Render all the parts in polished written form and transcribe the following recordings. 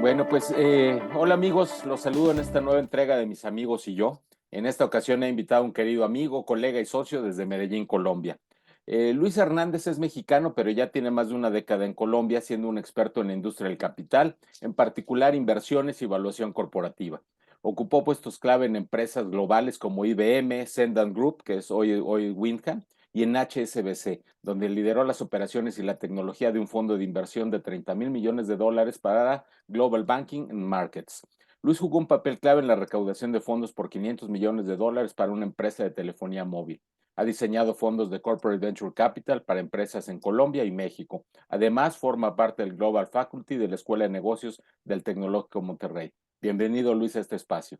Bueno, pues hola amigos, los saludo en esta nueva entrega de Mis Amigos y yo. En esta ocasión he invitado a un querido amigo, colega y socio desde Medellín, Colombia. Luis Hernández es mexicano, pero ya tiene más de una década en Colombia, siendo un experto en la industria del capital, en particular inversiones y evaluación corporativa. Ocupó puestos clave en empresas globales como IBM, Sendant Group, que es hoy Windham, y en HSBC, donde lideró las operaciones y la tecnología de un fondo de inversión de 30.000 millones de dólares para Global Banking and Markets. Luis jugó un papel clave en la recaudación de fondos por 500 millones de dólares para una empresa de telefonía móvil. Ha diseñado fondos de Corporate Venture Capital para empresas en Colombia y México. Además, forma parte del Global Faculty de la Escuela de Negocios del Tecnológico Monterrey. Bienvenido, Luis, a este espacio.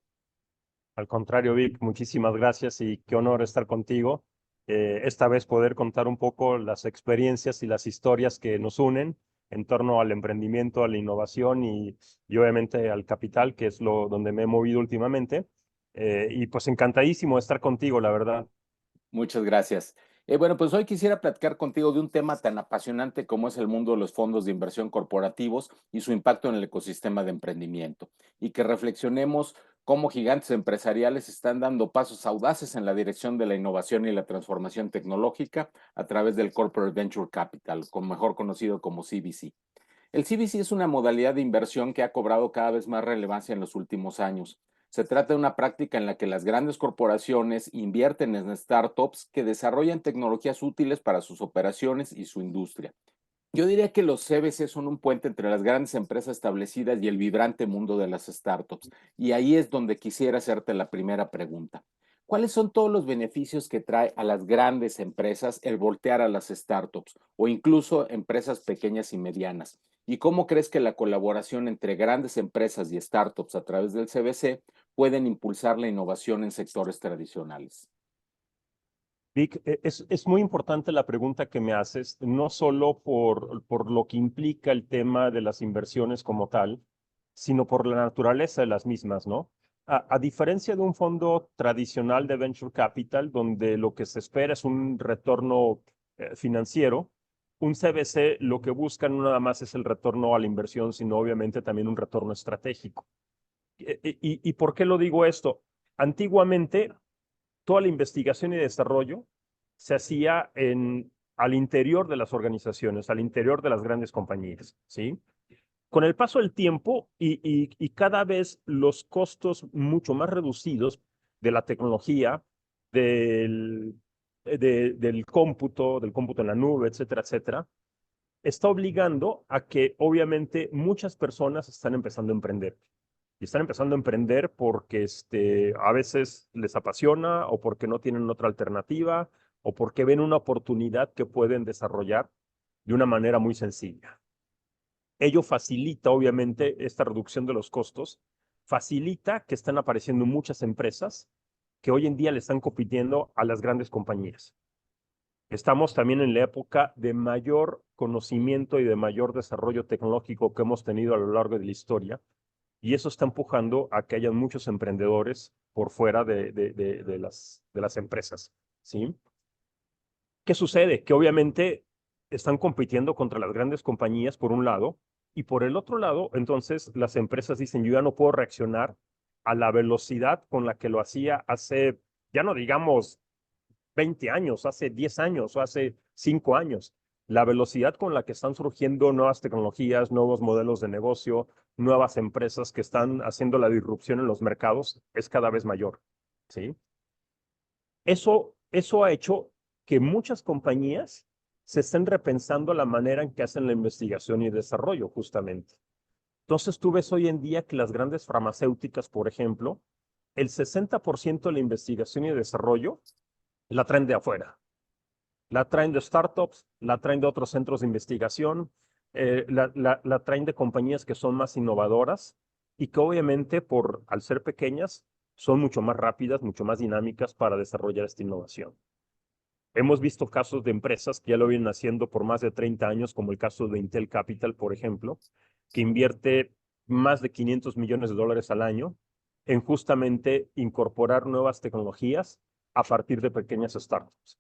Al contrario, Vic, muchísimas gracias y qué honor estar contigo. Esta vez poder contar un poco las experiencias y las historias que nos unen en torno al emprendimiento, a la innovación y obviamente al capital, que es donde me he movido últimamente. Y pues encantadísimo de estar contigo, la verdad. Muchas gracias. Bueno, pues hoy quisiera platicar contigo de un tema tan apasionante como es el mundo de los fondos de inversión corporativos y su impacto en el ecosistema de emprendimiento, y que reflexionemos cómo gigantes empresariales están dando pasos audaces en la dirección de la innovación y la transformación tecnológica a través del Corporate Venture Capital, mejor conocido como CVC. El CVC es una modalidad de inversión que ha cobrado cada vez más relevancia en los últimos años. Se trata de una práctica en la que las grandes corporaciones invierten en startups que desarrollan tecnologías útiles para sus operaciones y su industria. Yo diría que los CVC son un puente entre las grandes empresas establecidas y el vibrante mundo de las startups. Y ahí es donde quisiera hacerte la primera pregunta. ¿Cuáles son todos los beneficios que trae a las grandes empresas el voltear a las startups o incluso empresas pequeñas y medianas? ¿Y cómo crees que la colaboración entre grandes empresas y startups a través del CVC pueden impulsar la innovación en sectores tradicionales? Vic, es muy importante la pregunta que me haces, no solo por lo que implica el tema de las inversiones como tal, sino por la naturaleza de las mismas, ¿no? A diferencia de un fondo tradicional de venture capital, donde lo que se espera es un retorno financiero, un CVC lo que busca no nada más es el retorno a la inversión, sino obviamente también un retorno estratégico. ¿Y por qué lo digo esto? Antiguamente, toda la investigación y desarrollo se hacía al interior de las organizaciones, al interior de las grandes compañías, ¿sí? Con el paso del tiempo y cada vez los costos mucho más reducidos de la tecnología, del, del cómputo en la nube, etcétera, etcétera, está obligando a que obviamente muchas personas están empezando a emprender. Y están empezando a emprender porque a veces les apasiona o porque no tienen otra alternativa o porque ven una oportunidad que pueden desarrollar de una manera muy sencilla. Ello facilita, obviamente, esta reducción de los costos, facilita que están apareciendo muchas empresas que hoy en día le están compitiendo a las grandes compañías. Estamos también en la época de mayor conocimiento y de mayor desarrollo tecnológico que hemos tenido a lo largo de la historia, y eso está empujando a que haya muchos emprendedores por fuera de las empresas, ¿sí? ¿Qué sucede? Que obviamente están compitiendo contra las grandes compañías por un lado, y por el otro lado, entonces las empresas dicen, yo ya no puedo reaccionar a la velocidad con la que lo hacía hace, ya no digamos 20 años, hace 10 años o hace 5 años. La velocidad con la que están surgiendo nuevas tecnologías, nuevos modelos de negocio, nuevas empresas que están haciendo la disrupción en los mercados es cada vez mayor, ¿sí? Eso ha hecho que muchas compañías se estén repensando la manera en que hacen la investigación y desarrollo, justamente. Entonces, tú ves hoy en día que las grandes farmacéuticas, por ejemplo, el 60% de la investigación y desarrollo la traen de afuera. La traen de startups, la traen de otros centros de investigación, la traen de compañías que son más innovadoras y que obviamente, al ser pequeñas, son mucho más rápidas, mucho más dinámicas para desarrollar esta innovación. Hemos visto casos de empresas que ya lo vienen haciendo por más de 30 años, como el caso de Intel Capital, por ejemplo, que invierte más de 500 millones de dólares al año en justamente incorporar nuevas tecnologías a partir de pequeñas startups.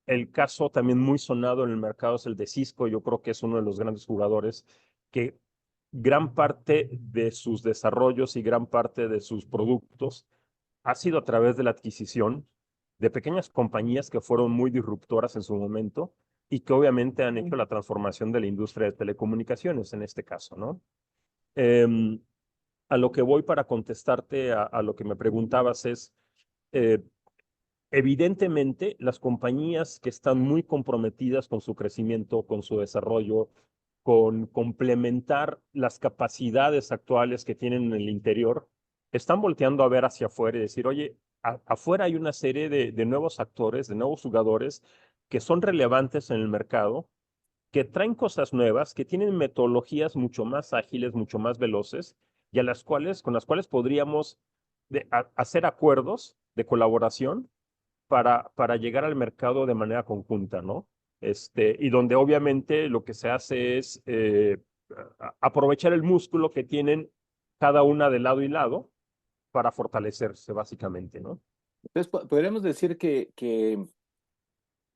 El caso también muy sonado en el mercado es el de Cisco. Yo creo que es uno de los grandes jugadores que gran parte de sus desarrollos y gran parte de sus productos ha sido a través de la adquisición de pequeñas compañías que fueron muy disruptoras en su momento y que obviamente han hecho la transformación de la industria de telecomunicaciones en este caso, ¿no? Eh, a lo que voy para contestarte a lo que me preguntabas es, eh, evidentemente, las compañías que están muy comprometidas con su crecimiento, con su desarrollo, con complementar las capacidades actuales que tienen en el interior, están volteando a ver hacia afuera y decir, oye, afuera hay una serie de nuevos actores, de nuevos jugadores que son relevantes en el mercado, que traen cosas nuevas, que tienen metodologías mucho más ágiles, mucho más veloces, y a las cuales, con las cuales podríamos hacer acuerdos de colaboración para llegar al mercado de manera conjunta, ¿no? Y donde obviamente lo que se hace es aprovechar el músculo que tienen cada una de lado y lado para fortalecerse, básicamente, ¿no? Entonces, podríamos decir que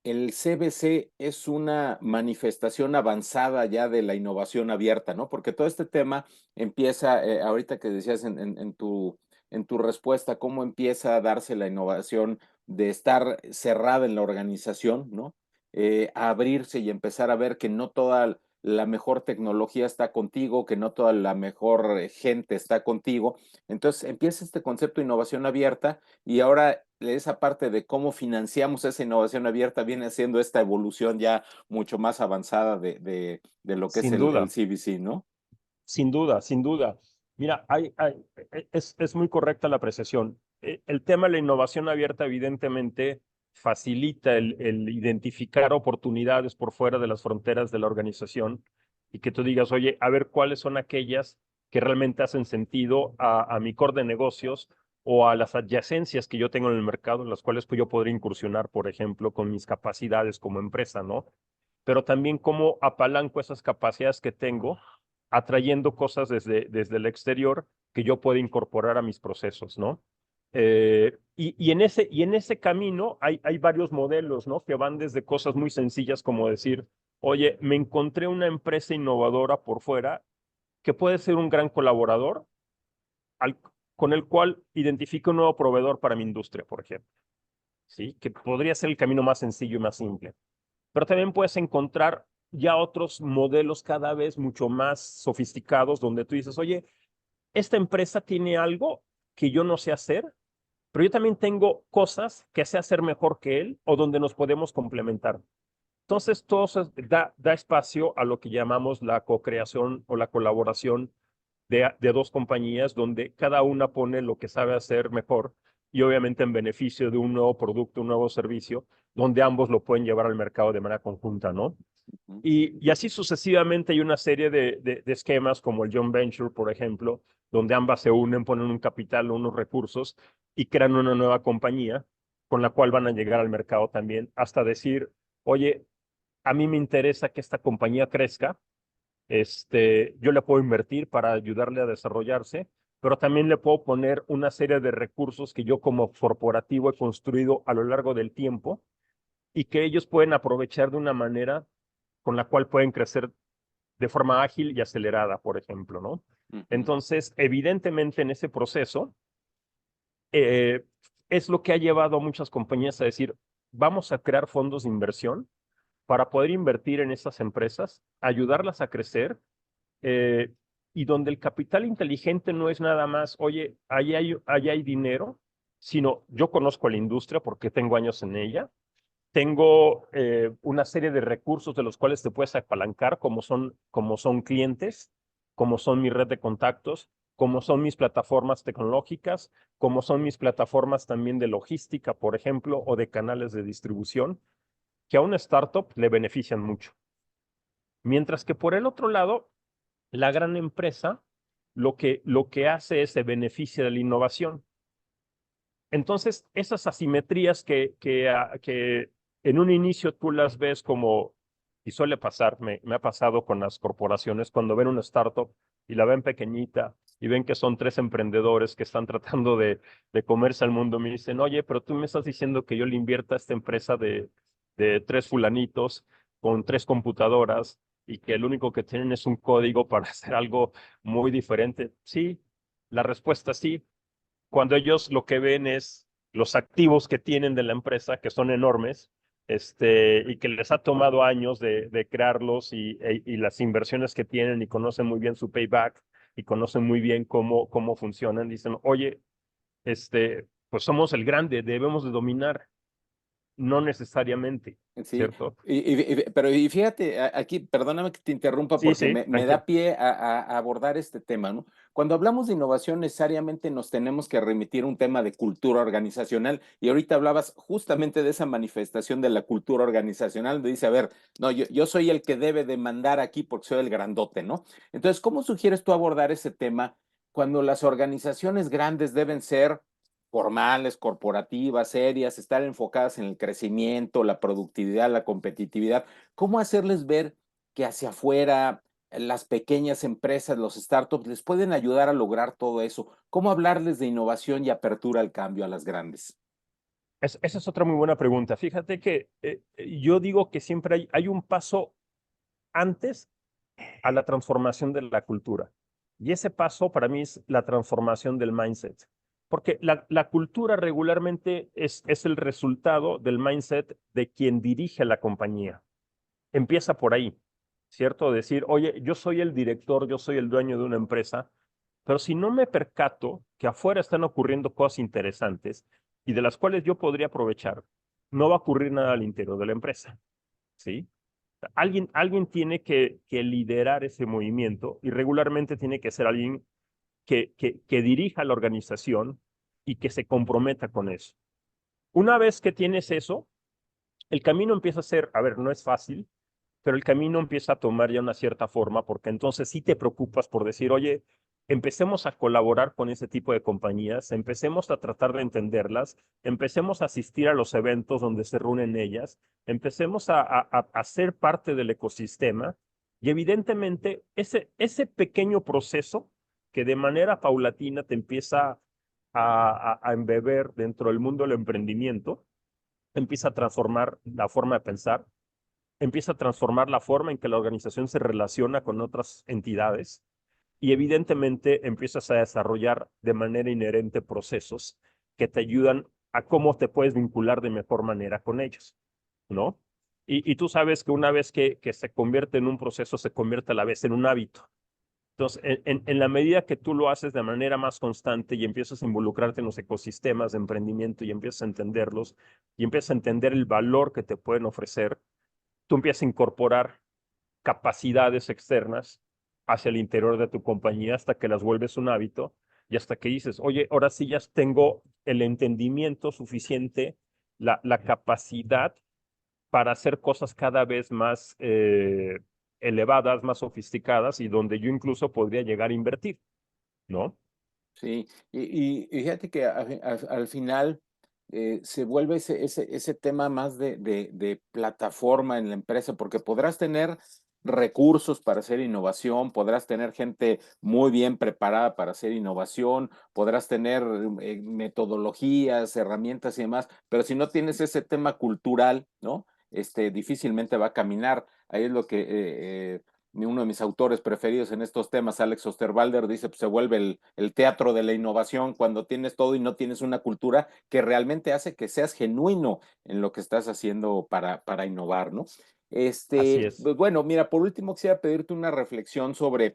el CBC es una manifestación avanzada ya de la innovación abierta, ¿no? Porque todo este tema empieza, ahorita que decías en tu respuesta, cómo empieza a darse la innovación de estar cerrada en la organización, ¿no? A abrirse y empezar a ver que no toda la mejor tecnología está contigo, que no toda la mejor gente está contigo. Entonces empieza este concepto de innovación abierta y ahora esa parte de cómo financiamos esa innovación abierta viene siendo esta evolución ya mucho más avanzada de lo que es Sin el duda. CBC, ¿no? Sin duda, sin duda. Mira, es muy correcta la apreciación. El tema de la innovación abierta evidentemente facilita el identificar oportunidades por fuera de las fronteras de la organización y que tú digas, oye, a ver cuáles son aquellas que realmente hacen sentido a mi core de negocios o a las adyacencias que yo tengo en el mercado, en las cuales pues, yo podría incursionar, por ejemplo, con mis capacidades como empresa, ¿no? Pero también cómo apalanco esas capacidades que tengo atrayendo cosas desde el exterior que yo puedo incorporar a mis procesos, ¿no? Y en ese camino hay varios modelos, ¿no? Que van desde cosas muy sencillas como decir, oye, me encontré una empresa innovadora por fuera que puede ser un gran colaborador al, con el cual identifique un nuevo proveedor para mi industria, por ejemplo, ¿sí? Que podría ser el camino más sencillo y más simple. Pero también puedes encontrar ya otros modelos cada vez mucho más sofisticados donde tú dices, oye, esta empresa tiene algo que yo no sé hacer, pero yo también tengo cosas que sé hacer mejor que él o donde nos podemos complementar. Entonces, todo eso da espacio a lo que llamamos la co-creación o la colaboración de dos compañías donde cada una pone lo que sabe hacer mejor y obviamente en beneficio de un nuevo producto, un nuevo servicio, donde ambos lo pueden llevar al mercado de manera conjunta, ¿no? Ujú. Y así sucesivamente hay una serie de esquemas como el Joint Venture, por ejemplo, donde ambas se unen, ponen un capital, unos recursos y crean una nueva compañía con la cual van a llegar al mercado también, hasta decir, oye, a mí me interesa que esta compañía crezca, yo le puedo invertir para ayudarle a desarrollarse, pero también le puedo poner una serie de recursos que yo como corporativo he construido a lo largo del tiempo y que ellos pueden aprovechar de una manera con la cual pueden crecer de forma ágil y acelerada, por ejemplo, ¿no? Ujú. Entonces, evidentemente en ese proceso eh, es lo que ha llevado a muchas compañías a decir, vamos a crear fondos de inversión para poder invertir en estas empresas, ayudarlas a crecer eh, y donde el capital inteligente no es nada más, oye, ahí hay dinero, sino yo conozco la industria porque tengo años en ella, tengo una serie de recursos de los cuales te puedes apalancar, como son clientes, como son mi red de contactos, como son mis plataformas tecnológicas, como son mis plataformas también de logística, por ejemplo, o de canales de distribución, que a una startup le benefician mucho. Mientras que por el otro lado, la gran empresa lo que hace es se beneficia de la innovación. Entonces, esas asimetrías que en un inicio tú las ves como, y suele pasar, me ha pasado con las corporaciones, cuando ven una startup y la ven pequeñita y ven que son tres emprendedores que están tratando de comerse al mundo, me dicen, oye, pero tú me estás diciendo que yo le invierta a esta empresa de tres fulanitos con tres computadoras y que lo único que tienen es un código para hacer algo muy diferente. Sí, la respuesta sí. Cuando ellos lo que ven es los activos que tienen de la empresa, que son enormes, y que les ha tomado años de crearlos y las inversiones que tienen y conocen muy bien su payback y conocen muy bien cómo funcionan, dicen, oye, pues somos el grande, debemos de dominar, no necesariamente, Sí, ¿cierto? pero y fíjate, aquí, perdóname que te interrumpa Sí, porque sí, me tranquilo. da pie a abordar este tema, ¿no? Cuando hablamos de innovación, necesariamente nos tenemos que remitir a un tema de cultura organizacional y ahorita hablabas justamente de esa manifestación de la cultura organizacional, donde dice, a ver, no, yo soy el que debe de mandar aquí porque soy el grandote, ¿no? Entonces, ¿cómo sugieres tú abordar ese tema cuando las organizaciones grandes deben ser formales, corporativas, serias, estar enfocadas en el crecimiento, la productividad, la competitividad? ¿Cómo hacerles ver que hacia afuera las pequeñas empresas, los startups, les pueden ayudar a lograr todo eso? ¿Cómo hablarles de innovación y apertura al cambio a las grandes? Esa es otra muy buena pregunta. Fíjate que yo digo que siempre hay un paso antes a la transformación de la cultura. Y ese paso para mí es la transformación del mindset. Porque la cultura regularmente es el resultado del mindset de quien dirige la compañía. Empieza por ahí, ¿cierto? Decir, oye, yo soy el director, yo soy el dueño de una empresa, pero si no me percato que afuera están ocurriendo cosas interesantes y de las cuales yo podría aprovechar, no va a ocurrir nada al interior de la empresa, ¿sí? Alguien tiene que liderar ese movimiento y regularmente tiene que ser alguien que dirija la organización y que se comprometa con eso. Una vez que tienes eso, el camino empieza a ser, a ver, no es fácil, pero el camino empieza a tomar ya una cierta forma porque entonces sí te preocupas por decir, oye, empecemos a colaborar con ese tipo de compañías, empecemos a tratar de entenderlas, empecemos a asistir a los eventos donde se reúnen ellas, empecemos a ser parte del ecosistema y evidentemente ese pequeño proceso que de manera paulatina te empieza a embeber dentro del mundo del emprendimiento, empieza a transformar la forma de pensar, empieza a transformar la forma en que la organización se relaciona con otras entidades y evidentemente empiezas a desarrollar de manera inherente procesos que te ayudan a cómo te puedes vincular de mejor manera con ellos, ¿no? Y tú sabes que una vez que se convierte en un proceso, se convierte a la vez en un hábito. Entonces, en la medida que tú lo haces de manera más constante y empiezas a involucrarte en los ecosistemas de emprendimiento y empiezas a entenderlos y empiezas a entender el valor que te pueden ofrecer, tú empiezas a incorporar capacidades externas hacia el interior de tu compañía hasta que las vuelves un hábito y hasta que dices, oye, ahora sí ya tengo el entendimiento suficiente, la capacidad para hacer cosas cada vez más elevadas, más sofisticadas y donde yo incluso podría llegar a invertir, ¿no? Sí, y fíjate que al final se vuelve ese tema más de plataforma en la empresa, porque podrás tener recursos para hacer innovación, podrás tener gente muy bien preparada para hacer innovación, podrás tener metodologías, herramientas y demás, pero si no tienes ese tema cultural, ¿no? Difícilmente va a caminar. Ahí es lo que uno de mis autores preferidos en estos temas, Alex Osterwalder, dice, pues se vuelve el teatro de la innovación cuando tienes todo y no tienes una cultura que realmente hace que seas genuino en lo que estás haciendo para innovar, ¿no? Así es. Pues bueno, mira, por último quisiera pedirte una reflexión sobre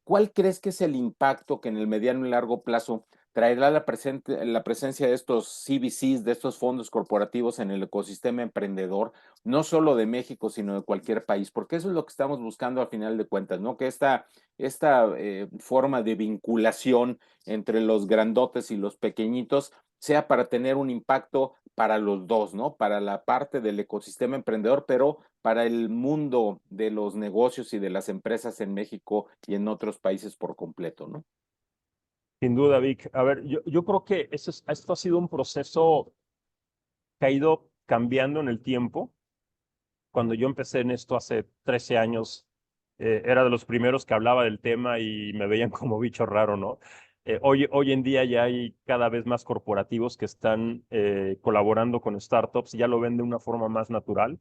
cuál crees que es el impacto que en el mediano y largo plazo traerá la presencia de estos CVCs, de estos fondos corporativos en el ecosistema emprendedor, no solo de México, sino de cualquier país, porque eso es lo que estamos buscando a final de cuentas, ¿no? Que esta forma de vinculación entre los grandotes y los pequeñitos sea para tener un impacto para los dos, ¿no? Para la parte del ecosistema emprendedor, pero para el mundo de los negocios y de las empresas en México y en otros países por completo, ¿no? Sin duda, Vic. A ver, yo creo que esto ha sido un proceso que ha ido cambiando en el tiempo. Cuando yo empecé en esto hace 13 años, era de los primeros que hablaba del tema y me veían como bicho raro, ¿no? Hoy en día ya hay cada vez más corporativos que están colaborando con startups y ya lo ven de una forma más natural.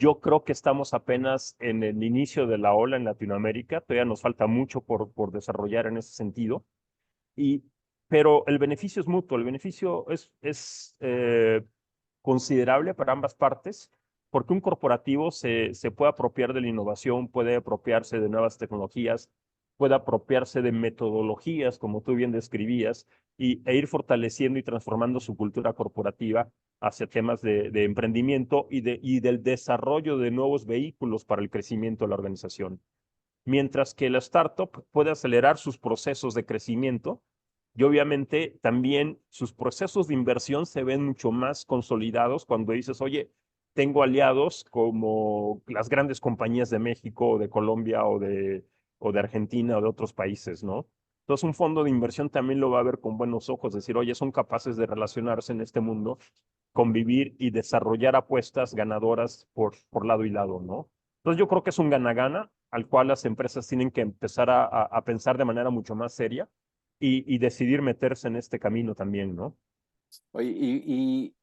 Yo creo que estamos apenas en el inicio de la ola en Latinoamérica, todavía nos falta mucho por desarrollar en ese sentido, y, pero el beneficio es mutuo, el beneficio es considerable para ambas partes, porque un corporativo se puede apropiar de la innovación, puede apropiarse de nuevas tecnologías, puede apropiarse de metodologías, como tú bien describías, e ir fortaleciendo y transformando su cultura corporativa hacia temas de emprendimiento y del desarrollo de nuevos vehículos para el crecimiento de la organización. Mientras que la startup puede acelerar sus procesos de crecimiento y obviamente también sus procesos de inversión se ven mucho más consolidados cuando dices, oye, tengo aliados como las grandes compañías de México o de Colombia o de Argentina o de otros países, ¿no? Entonces un fondo de inversión también lo va a ver con buenos ojos, decir, oye, son capaces de relacionarse en este mundo, convivir y desarrollar apuestas ganadoras por lado y lado, ¿no? Entonces yo creo que es un gana-gana al cual las empresas tienen que empezar a pensar de manera mucho más seria y decidir meterse en este camino también, ¿no? Oye,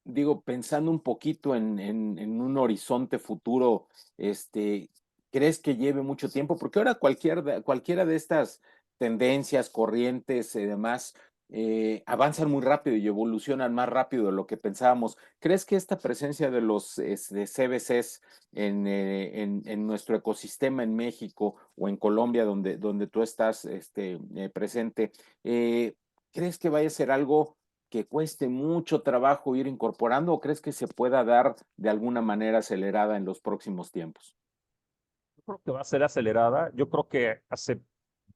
digo, pensando un poquito en un horizonte futuro, ¿crees que lleve mucho tiempo? Porque ahora cualquiera de estas tendencias, corrientes y demás, avanzan muy rápido y evolucionan más rápido de lo que pensábamos. ¿Crees que esta presencia de los de CBCs en nuestro ecosistema en México o en Colombia, donde tú estás presente, ¿crees que vaya a ser algo que cueste mucho trabajo ir incorporando o crees que se pueda dar de alguna manera acelerada en los próximos tiempos? Yo creo que va a ser acelerada. Yo creo que hace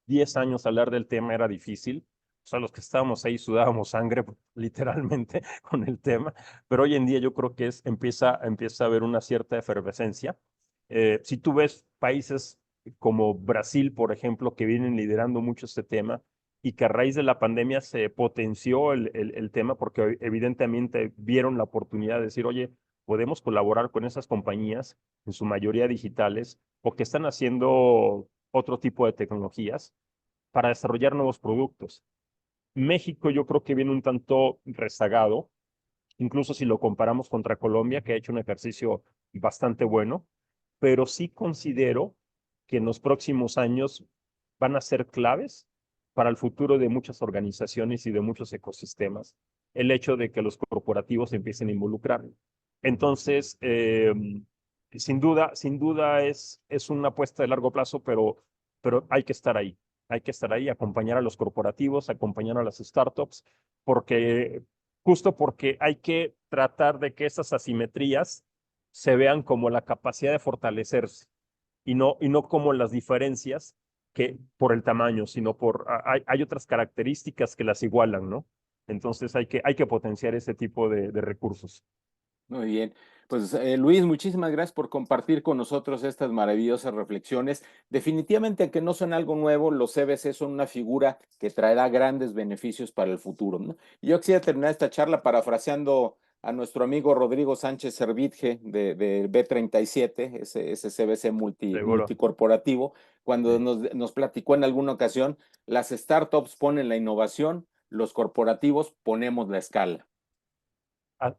10 años hablar del tema era difícil. O sea, los que estábamos ahí sudábamos sangre literalmente con el tema, pero hoy en día yo creo que empieza a haber una cierta efervescencia. Si tú ves países como Brasil, por ejemplo, que vienen liderando mucho este tema y que a raíz de la pandemia se potenció el tema porque evidentemente vieron la oportunidad de decir, oye, podemos colaborar con esas compañías, en su mayoría digitales, o que están haciendo otro tipo de tecnologías para desarrollar nuevos productos. México yo creo que viene un tanto rezagado, incluso si lo comparamos contra Colombia, que ha hecho un ejercicio bastante bueno, pero sí considero que en los próximos años van a ser claves para el futuro de muchas organizaciones y de muchos ecosistemas, el hecho de que los corporativos se empiecen a involucrar. Entonces, sin duda es una apuesta de largo plazo, pero hay que estar ahí. Hay que estar ahí, acompañar a los corporativos, acompañar a las startups, porque justo porque hay que tratar de que esas asimetrías se vean como la capacidad de fortalecerse y no como las diferencias que por el tamaño, sino hay otras características que las igualan, ¿no? Entonces hay que potenciar ese tipo de recursos. Muy bien. Pues Luis, muchísimas gracias por compartir con nosotros estas maravillosas reflexiones. Definitivamente, aunque no son algo nuevo, los CBC son una figura que traerá grandes beneficios para el futuro, ¿no? Yo quisiera terminar esta charla parafraseando a nuestro amigo Rodrigo Sánchez Servitje de B37, ese CBC Seguro. multicorporativo, cuando Sí. nos platicó en alguna ocasión, las startups ponen la innovación, los corporativos ponemos la escala.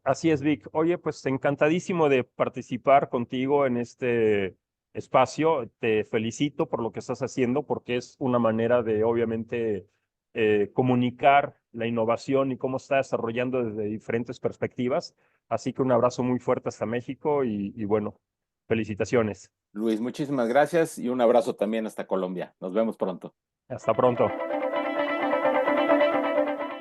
Así es, Vic. Oye, pues encantadísimo de participar contigo en este espacio. Te felicito por lo que estás haciendo, porque es una manera de, obviamente, comunicar la innovación y cómo está desarrollando desde diferentes perspectivas. Así que un abrazo muy fuerte hasta México y bueno, felicitaciones. Luis, muchísimas gracias y un abrazo también hasta Colombia. Nos vemos pronto. Hasta pronto.